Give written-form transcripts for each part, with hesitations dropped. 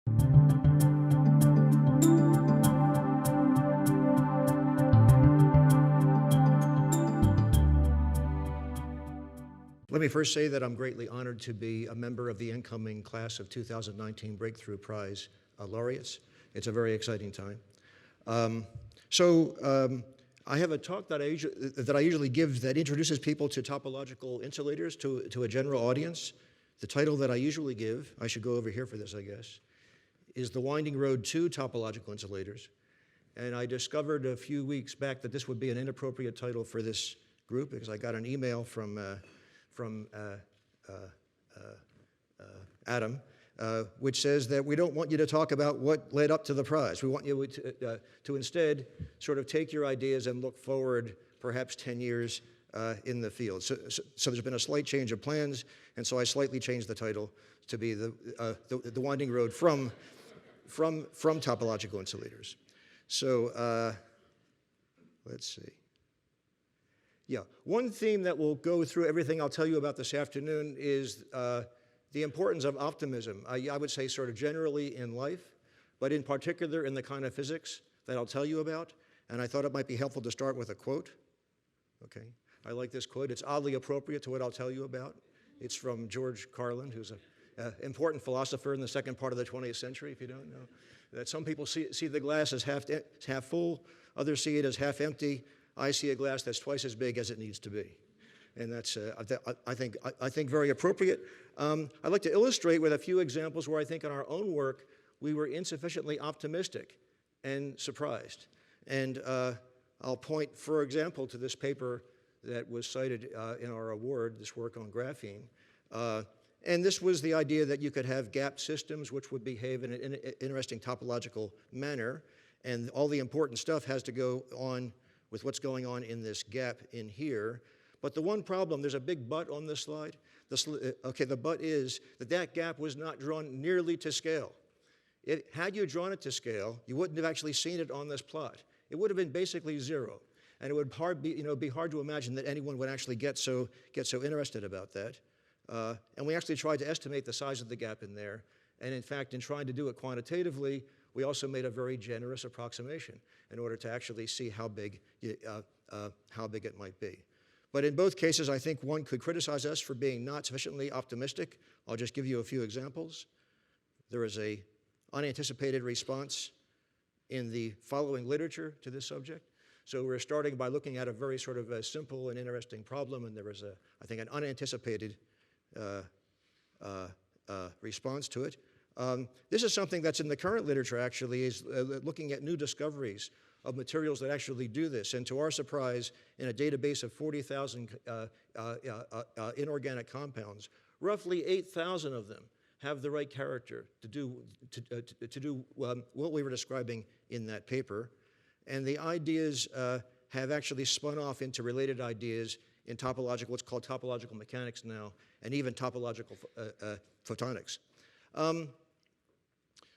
Let me first say that I'm greatly honored to be a member of the incoming class of 2019 Breakthrough Prize laureates. It's a very exciting time. I have a talk that I usually give that introduces people to topological insulators to a general audience. The title that I usually give, I should go over here for this, I guess, is The Winding Road to Topological Insulators. And I discovered a few weeks back that this would be an inappropriate title for this group because I got an email from Adam, which says that we don't want you to talk about what led up to the prize. We want you to instead sort of take your ideas and look forward perhaps 10 years in the field. So there's been a slight change of plans, and so I slightly changed the title to be the Winding Road from Topological Insulators. So let's see. Yeah, one theme that will go through everything I'll tell you about this afternoon is the importance of optimism. I would say sort of generally in life, but in particular in the kind of physics that I'll tell you about. And I thought it might be helpful to start with a quote. Okay, I like this quote. It's oddly appropriate to what I'll tell you about. It's from George Carlin, who's an important philosopher in the second part of the 20th century, if you don't know. That some people see the glass as half full, others see it as half empty. I see a glass that's twice as big as it needs to be. And that's, I think very appropriate. I'd like to illustrate with a few examples where I think in our own work we were insufficiently optimistic and surprised. And I'll point, for example, to this paper that was cited in our award, this work on graphene. And this was the idea that you could have gap systems which would behave in an interesting topological manner. And all the important stuff has to go on with what's going on in this gap in here. But the one problem, there's a big but on this slide. The but is that gap was not drawn nearly to scale. Had you drawn it to scale, you wouldn't have actually seen it on this plot. It would have been basically zero. And it would be hard to imagine that anyone would actually get so interested about that. And we actually tried to estimate the size of the gap in there. And in fact, in trying to do it quantitatively, we also made a very generous approximation in order to actually see how big it might be. But in both cases, I think one could criticize us for being not sufficiently optimistic. I'll just give you a few examples. There is an unanticipated response in the following literature to this subject. So we're starting by looking at a very sort of a simple and interesting problem, and there was, I think, an unanticipated response to it. This is something that's in the current literature, actually, is looking at new discoveries of materials that actually do this. And to our surprise, in a database of 40,000 inorganic compounds, roughly 8,000 of them have the right character to do what we were describing in that paper. And the ideas have actually spun off into related ideas in what's called topological mechanics now, and even topological photonics.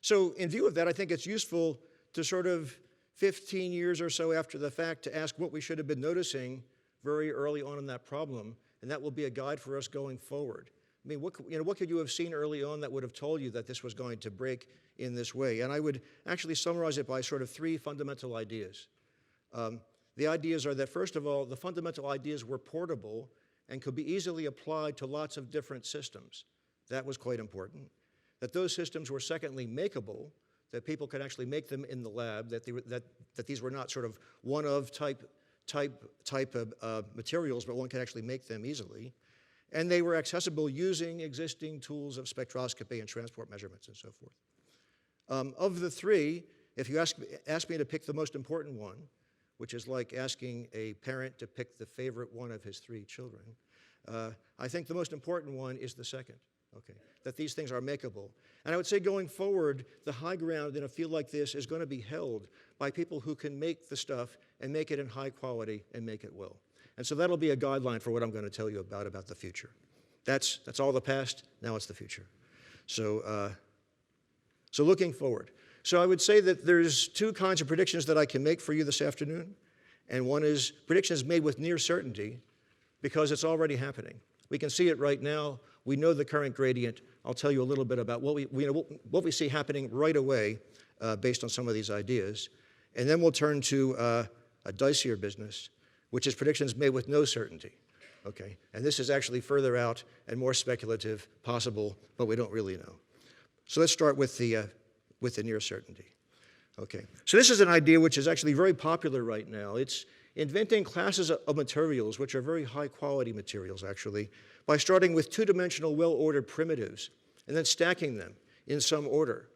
So in view of that, I think it's useful to sort of 15 years or so after the fact to ask what we should have been noticing very early on in that problem, and that will be a guide for us going forward. I mean, what could you have seen early on that would have told you that this was going to break in this way? And I would actually summarize it by sort of three fundamental ideas. The ideas are that, first of all, the fundamental ideas were portable and could be easily applied to lots of different systems. That was quite important. That those systems were, secondly, makeable, that people could actually make them in the lab, that these were not sort of one-of type of materials, but one could actually make them easily. And they were accessible using existing tools of spectroscopy and transport measurements and so forth. Of the three, if you ask me to pick the most important one, which is like asking a parent to pick the favorite one of his three children, I think the most important one is the second, okay, that these things are makeable. And I would say going forward, the high ground in a field like this is going to be held by people who can make the stuff and make it in high quality and make it well. And so that'll be a guideline for what I'm going to tell you about the future. That's all the past, now it's the future. So looking forward. So I would say that there's two kinds of predictions that I can make for you this afternoon. And one is predictions made with near certainty because it's already happening. We can see it right now. We know the current gradient. I'll tell you a little bit about what we see happening right away based on some of these ideas. And then we'll turn to a dicier business, which is predictions made with no certainty. Okay, and this is actually further out and more speculative, possible, but we don't really know. So let's start with the near certainty. Okay, so this is an idea which is actually very popular right now. It's inventing classes of materials which are very high quality materials actually by starting with two-dimensional well-ordered primitives and then stacking them in some order.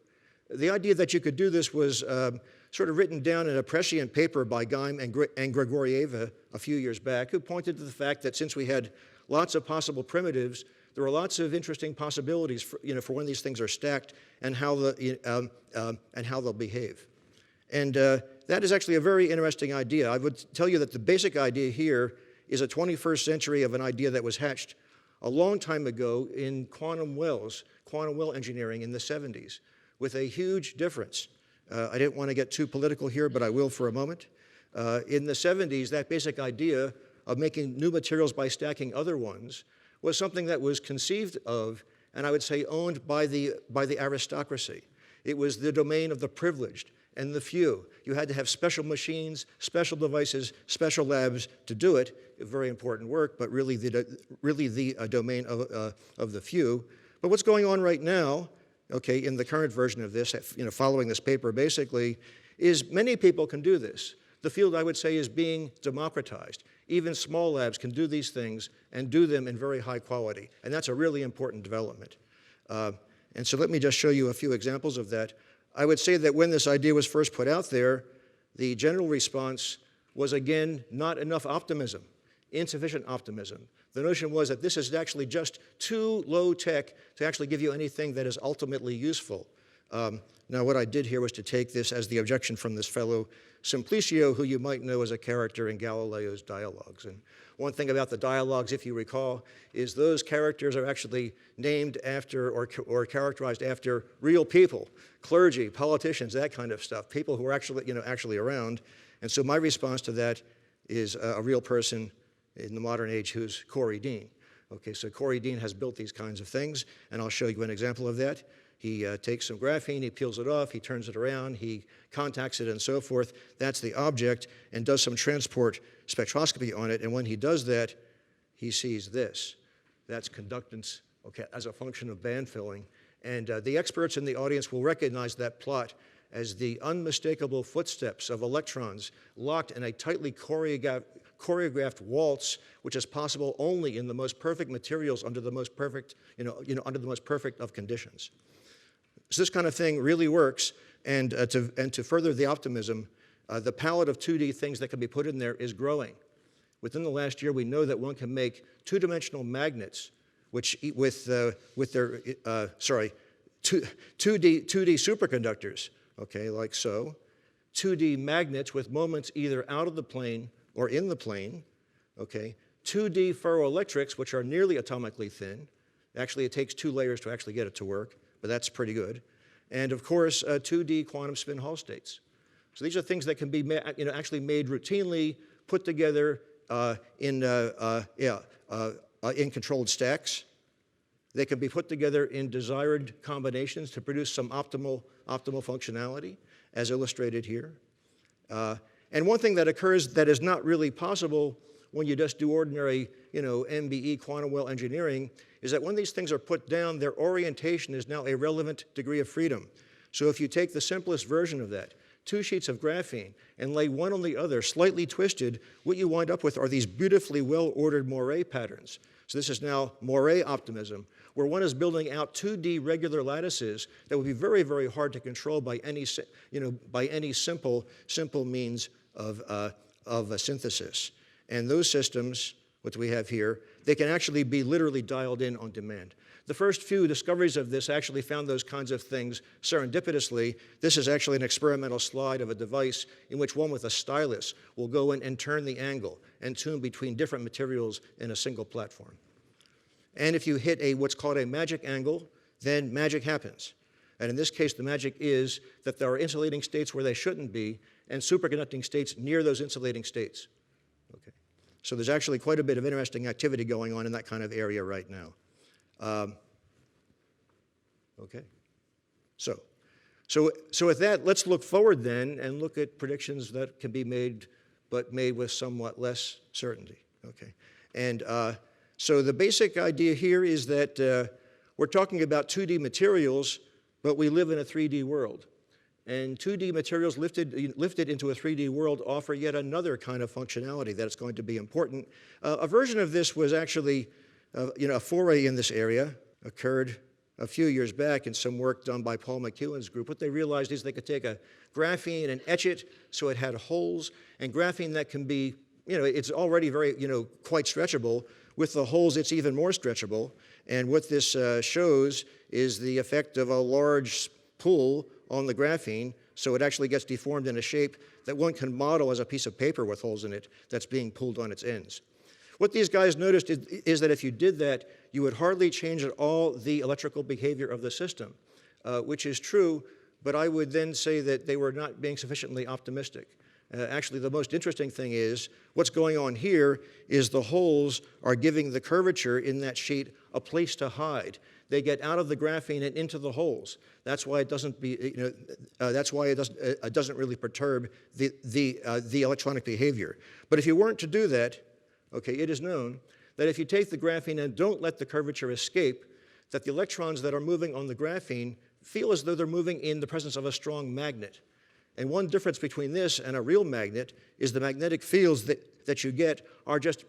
The idea that you could do this was sort of written down in a prescient paper by Geim and Grigorieva a few years back, who pointed to the fact that since we had lots of possible primitives, there were lots of interesting possibilities for when these things are stacked and how they'll behave. And that is actually a very interesting idea. I would tell you that the basic idea here is a 21st century of an idea that was hatched a long time ago in quantum well engineering in the 70s, with a huge difference. I didn't want to get too political here, but I will for a moment. In the 70s, that basic idea of making new materials by stacking other ones was something that was conceived of, and I would say owned by the aristocracy. It was the domain of the privileged and the few. You had to have special machines, special devices, special labs to do it. Very important work, but really the domain of the few. But what's going on right now, okay, in the current version of this, following this paper basically, is many people can do this. The field, I would say, is being democratized. Even small labs can do these things and do them in very high quality. And that's a really important development. And so let me just show you a few examples of that. I would say that when this idea was first put out there, the general response was, again, not enough optimism, insufficient optimism. The notion was that this is actually just too low tech to actually give you anything that is ultimately useful. Now, what I did here was to take this as the objection from this fellow Simplicio, who you might know as a character in Galileo's dialogues. And one thing about the dialogues, if you recall, is those characters are actually named after or characterized after real people, clergy, politicians, that kind of stuff, people who are actually around. And so my response to that is a real person in the modern age who's Corey Dean. Okay, so Corey Dean has built these kinds of things, and I'll show you an example of that. He takes some graphene, he peels it off, he turns it around, he contacts it and so forth. That's the object, and does some transport spectroscopy on it. And when he does that, he sees this. That's conductance, okay, as a function of band filling. And the experts in the audience will recognize that plot as the unmistakable footsteps of electrons locked in a tightly choreographed waltz, which is possible only in the most perfect materials under the most perfect, under the most perfect of conditions. So this kind of thing really works, and to further the optimism, the palette of 2D things that can be put in there is growing. Within the last year, we know that one can make two-dimensional magnets, which with their 2D superconductors, okay, like so, 2D magnets with moments either out of the plane or in the plane, okay, 2D ferroelectrics, which are nearly atomically thin. Actually, it takes 2 layers to actually get it to work, but that's pretty good. And of course, 2D quantum spin Hall states. So these are things that can be actually made routinely, put together in controlled stacks. They can be put together in desired combinations to produce some optimal functionality, as illustrated here. And one thing that occurs that is not really possible when you just do ordinary, MBE quantum well engineering, is that when these things are put down, their orientation is now a relevant degree of freedom. So if you take the simplest version of that, 2 sheets of graphene, and lay one on the other, slightly twisted, what you wind up with are these beautifully well-ordered Moiré patterns. So this is now Moiré optimism, where one is building out 2D regular lattices that would be very, very hard to control by any, simple means of a synthesis. And those systems, which we have here, they can actually be literally dialed in on demand. The first few discoveries of this actually found those kinds of things serendipitously. This is actually an experimental slide of a device in which one with a stylus will go in and turn the angle and tune between different materials in a single platform. And if you hit what's called a magic angle, then magic happens. And in this case, the magic is that there are insulating states where they shouldn't be, and superconducting states near those insulating states. Okay. So there's actually quite a bit of interesting activity going on in that kind of area right now. Okay. So with that, let's look forward then and look at predictions that can be made, but made with somewhat less certainty. Okay. And so the basic idea here is that we're talking about 2D materials, but we live in a 3D world. And 2D materials lifted into a 3D world offer yet another kind of functionality that is going to be important. A version of this was actually, a foray in this area occurred a few years back in some work done by Paul McEwen's group. What they realized is they could take a graphene and etch it so it had holes, and graphene that can be, it's already very, quite stretchable. With the holes, it's even more stretchable. And what this shows is the effect of a large pull on the graphene, so it actually gets deformed in a shape that one can model as a piece of paper with holes in it that's being pulled on its ends. What these guys noticed is that if you did that, you would hardly change at all the electrical behavior of the system, which is true, but I would then say that they were not being sufficiently optimistic. Actually, the most interesting thing is what's going on here is the holes are giving the curvature in that sheet a place to hide. They get out of the graphene and into the holes. That's why it doesn't it doesn't really perturb the electronic behavior. But if you weren't to do that, okay, it is known that if you take the graphene and don't let the curvature escape, that the electrons that are moving on the graphene feel as though they're moving in the presence of a strong magnet. And one difference between this and a real magnet is the magnetic fields that you get are just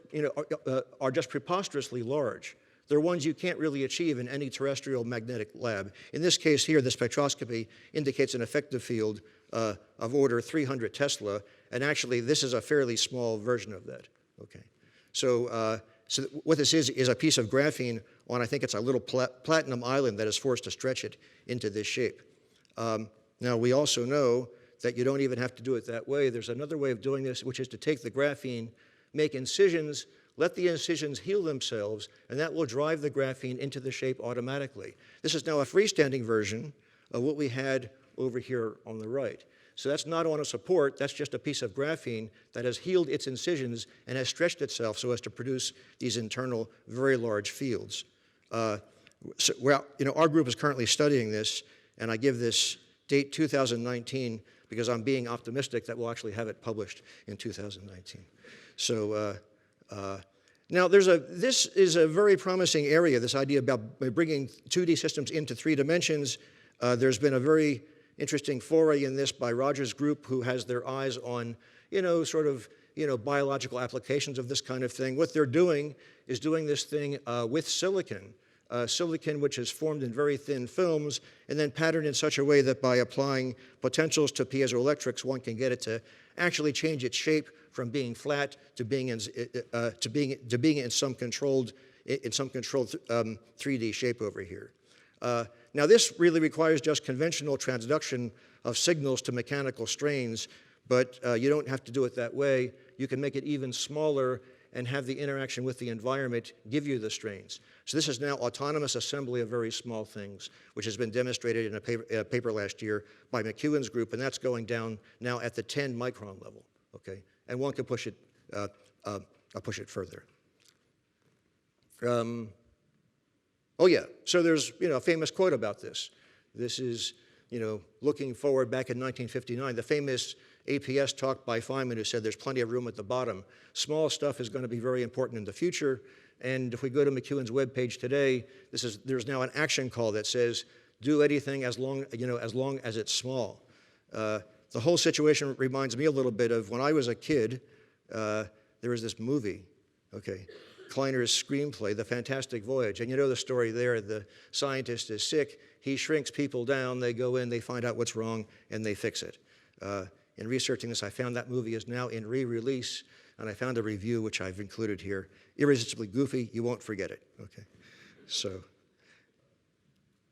preposterously large. They're ones you can't really achieve in any terrestrial magnetic lab. In this case here, the spectroscopy indicates an effective field of order 300 Tesla, and actually this is a fairly small version of that. Okay, so what this is a piece of graphene on, I think it's a little platinum island that is forced to stretch it into this shape. Now we also know that you don't even have to do it that way. There's another way of doing this, which is to take the graphene, make incisions, let the incisions heal themselves, and that will drive the graphene into the shape automatically. This is now a freestanding version of what we had over here on the right. So that's not on a support, that's just a piece of graphene that has healed its incisions and has stretched itself so as to produce these internal, very large fields. Our group is currently studying this, and I give this date 2019 because I'm being optimistic that we'll actually have it published in 2019. So now this is a very promising area, this idea about bringing 2D systems into 3 dimensions. There's been a very interesting foray in this by Roger's group, who has their eyes on, biological applications of this kind of thing. What they're doing is doing this thing with silicon. Silicon which is formed in very thin films and then patterned in such a way that by applying potentials to piezoelectrics, one can get it to actually change its shape from being flat to being in some controlled 3D shape over here. Now this really requires just conventional transduction of signals to mechanical strains, but you don't have to do it that way. You can make it even smaller and have the interaction with the environment give you the strains. So this is now autonomous assembly of very small things, which has been demonstrated in a paper last year by McEwen's group, and that's going down now at the 10 micron level, okay? And one can push it further. Oh yeah, so there's a famous quote about this. This is looking forward back in 1959, the famous APS talk by Feynman, who said there's plenty of room at the bottom. Small stuff is going to be very important in the future, and if we go to McEwen's webpage today, there's now an action call that says do anything as long as it's small. The whole situation reminds me a little bit of when I was a kid. There was this movie, okay, Kleiner's screenplay, The Fantastic Voyage, and you know the story there. The scientist is sick, he shrinks people down, they go in, they find out what's wrong, and they fix it. In researching this, I found that movie is now in re-release, and I found a review which I've included here. Irresistibly goofy, you won't forget it, okay?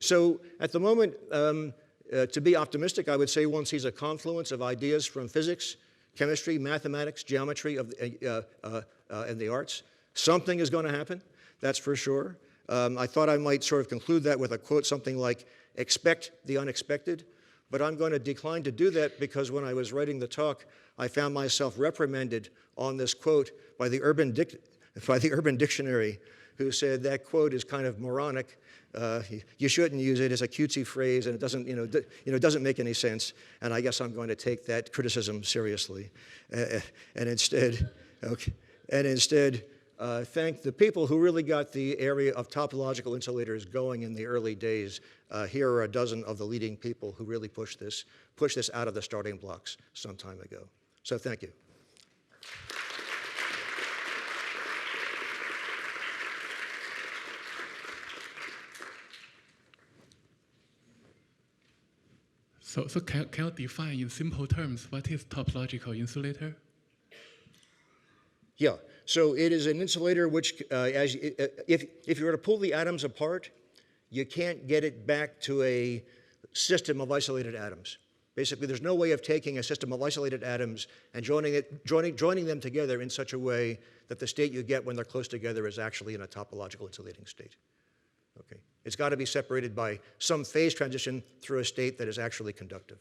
So at the moment, to be optimistic, I would say one sees a confluence of ideas from physics, chemistry, mathematics, geometry, and the arts. Something is going to happen, that's for sure. I thought I might sort of conclude that with a quote, something like, expect the unexpected. But I'm going to decline to do that because when I was writing the talk, I found myself reprimanded on this quote by the Urban Dictionary, who said that quote is kind of moronic. You shouldn't use it as a cutesy phrase, and it doesn't, doesn't make any sense. And I guess I'm going to take that criticism seriously, and instead, thank the people who really got the area of topological insulators going in the early days. Here are a dozen of the leading people who really pushed this out of the starting blocks some time ago. So thank you. So can you define in simple terms what is topological insulator? Yeah, so it is an insulator which, if you were to pull the atoms apart, you can't get it back to a system of isolated atoms. Basically, there's no way of taking a system of isolated atoms and joining them together in such a way that the state you get when they're close together is actually in a topological insulating state. Okay. It's got to be separated by some phase transition through a state that is actually conductive.